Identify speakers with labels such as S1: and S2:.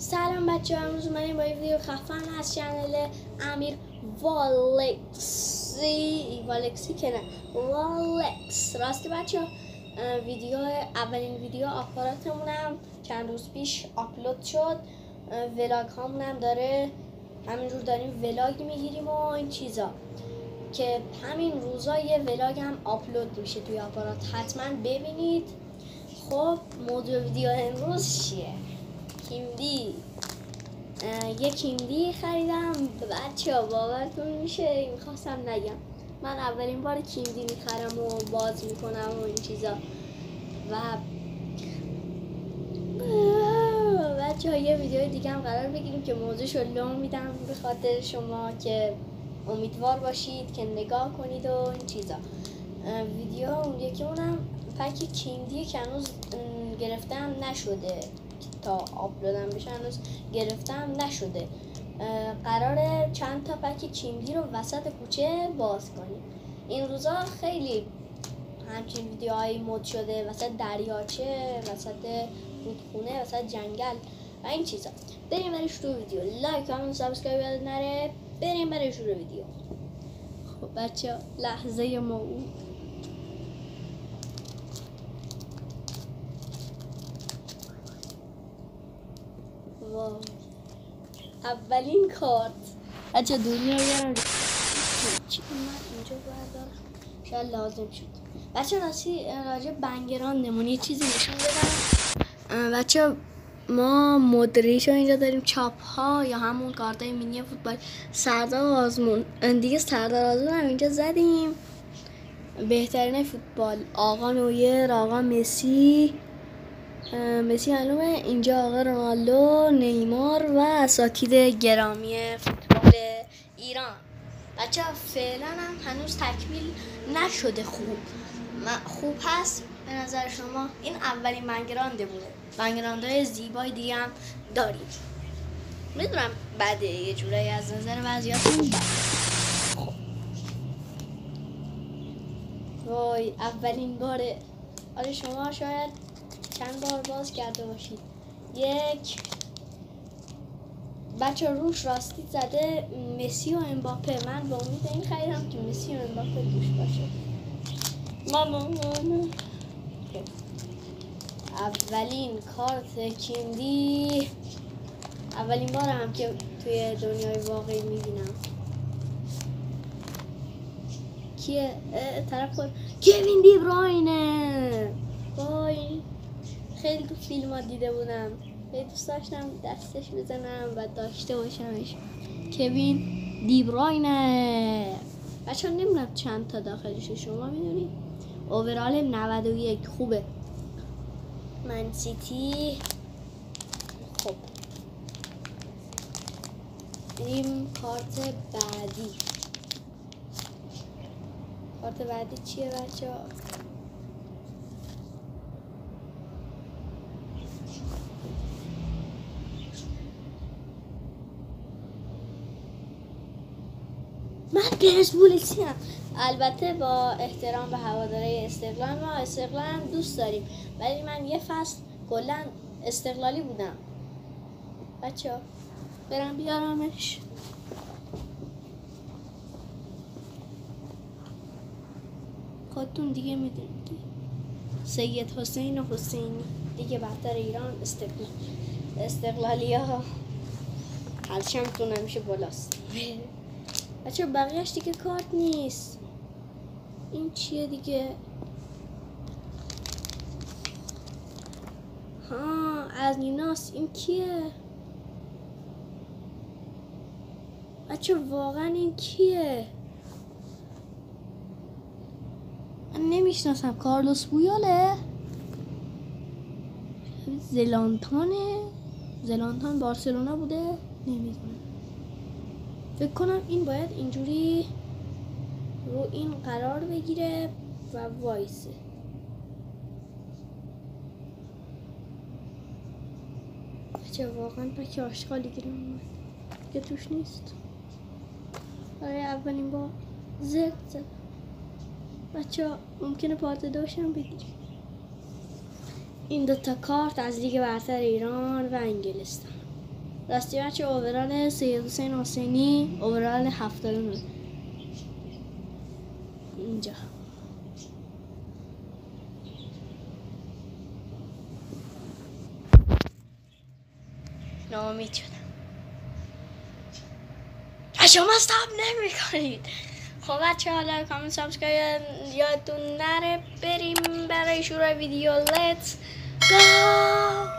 S1: سلام بچه ها، امروز اومدیم با یه ویدیو خفن از چنل امیر والکسی که نه والکس. راستی بچه ها، اولین ویدیو آپاراتمونم چند روز پیش آپلود شد. ولاگ هامونم داره، همینجور داریم ولاگ میگیریم و این چیزا که همین روزا یه ولاگ هم آپلود میشه توی آپارات، حتما ببینید. خب موضوع ویدیو امروز چیه؟ کیمدی. یه کیمدی خریدم بچه ها، باورتون میشه؟ میخواستم نگم من اولین بار کیمدی میخرم و باز میکنم و این چیزا. و بچه ها یه ویدیو دیگه هم قرار بگیریم که موضوعشو لو میدم به خاطر شما که امیدوار باشید که نگاه کنید و این چیزا. ویدیو اون یکی اونم پک کیمدی که هنوز گرفتم نشده، تا آپلودم بشه هنوز گرفتم نشده. قراره چند تا پک کیمدی رو وسط کوچه باز کنیم. این روزا خیلی همچین ویدیوهایی مد شده، وسط دریاچه، وسط رودخونه، وسط جنگل و این چیزا. بریم برای شروع ویدیو. لایک، کامنت، سابسکرایب یاد نره. بریم برای شروع ویدیو. خب بچه، لحظه موعود. واو، اولین کارت. بچه دنیا رو بیارم چی من اینجا بردارم، شاید لازم شد. بچه راستی راجع بنگران نمون یه چیزی نشون بدم. بچه ما مدریش رو اینجا داریم، چاپ ها یا همون کارتای مینی فوتبال. سردار آزمون دیگه، سردار آزمون هم اینجا زدیم. بهترین فوتبال، آقا نویر، آقا مسی معلومه. اینجا آقا رونالدو، نیمار و اساتید گرامی فوتبال ایران. بچه فعلا هم هنوز تکمیل نشده. خوب هست به نظر شما؟ این اولین بنگرانده بوده. بنگرانده زیبای دیگه هم داریم. میدونم بعد یه جورایی از نظر بعضیاتون وای اولین باره. آره شما شاید چند بار باز کرده باشید. یک بچه روش راستی زده مسی و امباپه. من با امید این خریدم که مسی و امباپه دوش باشه. ماما اولین کارت کیمدی، اولین بار هم که توی دنیای واقعی میبینم. کیه؟ طرف خود کوین دی بروینه. وای خیلی تو فیلم ها دیده بودم، خیلی دوست داشتم دستش بزنم و داشته باشمش. کوین دی بروینه. بچه ها نمیدونم چند تا داخلشه، شما میدونید؟ اوورال 91. خوبه. من سیتی. خب بریم کارت بعدی. کارت بعدی چیه بچه ها؟ من پرسپولیسی هم، البته با احترام به هواداره استقلال، ما استقلال هم دوست داریم، ولی من یه فصل کلا استقلالی بودم. بچه ها برم بیارمش. خودتون دیگه میدونید سید حسین و حسینی دیگه برتر ایران. استقلالی ها پرچمتون همیشه بالاست. بچه بقیهش دیگه کارت نیست. این چیه دیگه؟ ها از نیناس. این کیه؟ بچه واقعا این کیه؟ من نمیشناسم. کارلوس بویاله؟ زلانتان بارسلونا بوده؟ نمیدونم. فکر کنم این باید اینجوری رو این قرار بگیره و وایسه. بچه واقعا پک آشغالی گیرم اومد که توش نیست. برای اولین بار زد. بچه ممکنه پارت دوشم بگیریم. این دوتا کارت از لیگ برتر ایران و انگلستان. راستی بچه اوورال سید حسین حسینی اوورال 79 اینجا. ناامید شدم و شما استاب نمی کنید. خب بچه حالا کامنت سابسکرایب یادتون نره. بریم برای شروع ویدیو. لیتس گو.